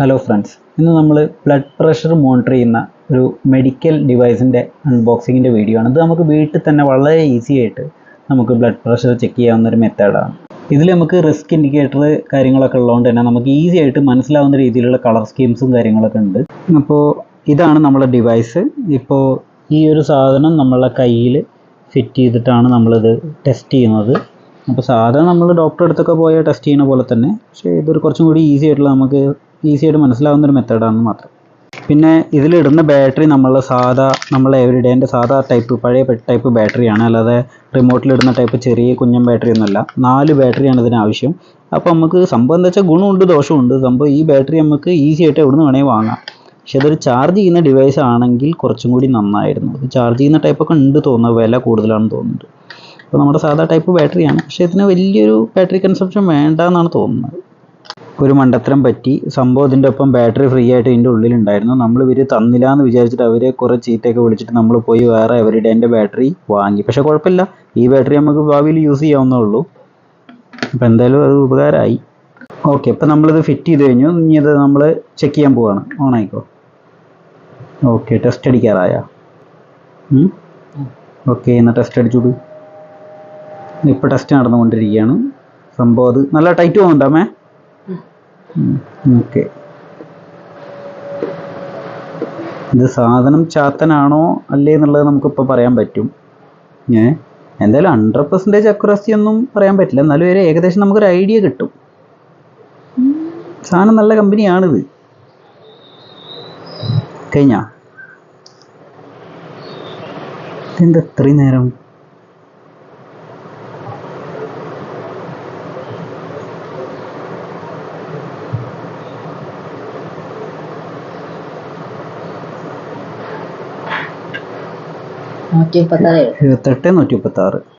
Hello friends, ഇന്ന് നമ്മൾ blood pressure monitor ചെയ്യുന്ന ഒരു മെഡിക്കൽ ഡിവൈസിൻ്റെ അൺബോക്സിങ്ങിൻ്റെ വീഡിയോ ആണ്. ഇത് നമുക്ക് വീട്ടിൽ തന്നെ വളരെ ഈസി ആയിട്ട് നമുക്ക് ബ്ലഡ് പ്രഷർ ചെക്ക് ചെയ്യാവുന്ന ഒരു മെത്തേഡാണ്. ഇതിൽ നമുക്ക് റിസ്ക് ഇൻഡിക്കേറ്റർ കാര്യങ്ങളൊക്കെ ഉള്ളതുകൊണ്ട് തന്നെ നമുക്ക് ഈസി ആയിട്ട് മനസ്സിലാവുന്ന രീതിയിലുള്ള കളർ സ്കീംസും കാര്യങ്ങളൊക്കെ ഉണ്ട്. അപ്പോൾ ഇതാണ് നമ്മുടെ ഡിവൈസ്. ഇപ്പോൾ ഈ ഒരു സാധനം നമ്മളെ കയ്യിൽ ഫിറ്റ് ചെയ്തിട്ടാണ് നമ്മളിത് ടെസ്റ്റ് ചെയ്യുന്നത്. അപ്പോൾ സാധാരണ നമ്മൾ ഡോക്ടറെ അടുത്തൊക്കെ പോയാൽ ടെസ്റ്റ് ചെയ്യുന്ന പോലെ തന്നെ, പക്ഷേ ഇതൊരു കുറച്ചും കൂടി ഈസി ആയിട്ടുള്ള, നമുക്ക് ഈസി ആയിട്ട് മനസ്സിലാവുന്നൊരു മെത്തേഡാണെന്ന് മാത്രം. പിന്നെ ഇതിലിടുന്ന ബാറ്ററി നമ്മളെ എവരിഡേൻ്റെ സാധാ ടൈപ്പ്, പഴയ ടൈപ്പ് ബാറ്ററിയാണ്. അല്ലാതെ റിമോട്ടിലിടുന്ന ടൈപ്പ് ചെറിയ കുഞ്ഞൻ ബാറ്ററി ഒന്നുമല്ല. 4 ബാറ്ററിയാണ് ഇതിനാവശ്യം. അപ്പോൾ നമുക്ക് സംഭവം എന്താ വെച്ചാൽ ഗുണമുണ്ട് ദോഷമുണ്ട്. സംഭവം ഈ ബാറ്ററി നമുക്ക് ഈസി ആയിട്ട് എവിടെ നിന്ന് വേണമെങ്കിൽ വാങ്ങാം. പക്ഷെ അതൊരു ചാർജ് ചെയ്യുന്ന ഡിവൈസ് ആണെങ്കിൽ കുറച്ചും കൂടി നന്നായിരുന്നു. ഇത് ചാർജ് ചെയ്യുന്ന ടൈപ്പൊക്കെ ഉണ്ട് തോന്നുന്നത്, വില കൂടുതലാണെന്ന് തോന്നുന്നുണ്ട്. അപ്പോൾ നമ്മുടെ സാധാ ടൈപ്പ് ബാറ്ററിയാണ്, പക്ഷേ ഇതിന് വലിയൊരു ബാറ്ററി കൺസംപ്ഷൻ വേണ്ട എന്നാണ് തോന്നുന്നത്. ഒരു മണ്ടത്തരം പറ്റി. സംഭവം ഇതിൻ്റെ ഒപ്പം ബാറ്ററി ഫ്രീ ആയിട്ട് ഇതിൻ്റെ ഉള്ളിലുണ്ടായിരുന്നു. നമ്മൾ ഇവർ തന്നില്ല എന്ന് വിചാരിച്ചിട്ട് അവരെ കുറേ ചീത്തയൊക്കെ വിളിച്ചിട്ട് നമ്മൾ പോയി വേറെ എവരിഡേൻ്റെ ബാറ്ററി വാങ്ങി. പക്ഷേ കുഴപ്പമില്ല, ഈ ബാറ്ററി നമുക്ക് ഭാവിയിൽ യൂസ് ചെയ്യാവുന്നേ ഉള്ളൂ. അപ്പോൾ എന്തായാലും അത് ഉപകാരമായി. ഓക്കെ, അപ്പോൾ നമ്മളിത് ഫിറ്റ് ചെയ്ത് കഴിഞ്ഞു. ഇനി ഇത് നമ്മൾ ചെക്ക് ചെയ്യാൻ പോവുകയാണ്. ഓൺ ആയിക്കോ. ഓക്കെ, ടെസ്റ്റ് അടിക്കാറായ? ഓക്കെ, എന്നാൽ ടെസ്റ്റ് അടിച്ചോളൂ. ഇപ്പോൾ ടെസ്റ്റ് നടന്നുകൊണ്ടിരിക്കുകയാണ്. സംഭവം അത് നല്ല ടൈറ്റ് പോകുന്നുണ്ടാമേ. ഓക്കെ, ഇത് സാധനം ചാത്തനാണോ അല്ലേ എന്നുള്ളത് നമുക്കിപ്പോൾ പറയാൻ പറ്റും. എന്തായാലും 100% അക്യുറസി ഒന്നും പറയാൻ പറ്റില്ല, എന്നാലും ഒരു ഏകദേശം നമുക്കൊരു ഐഡിയ കിട്ടും. സാധനം നല്ല കമ്പനിയാണിത്. കഴിഞ്ഞാ എന്താ ഇത്രയും നേരം? $136. 78, 136.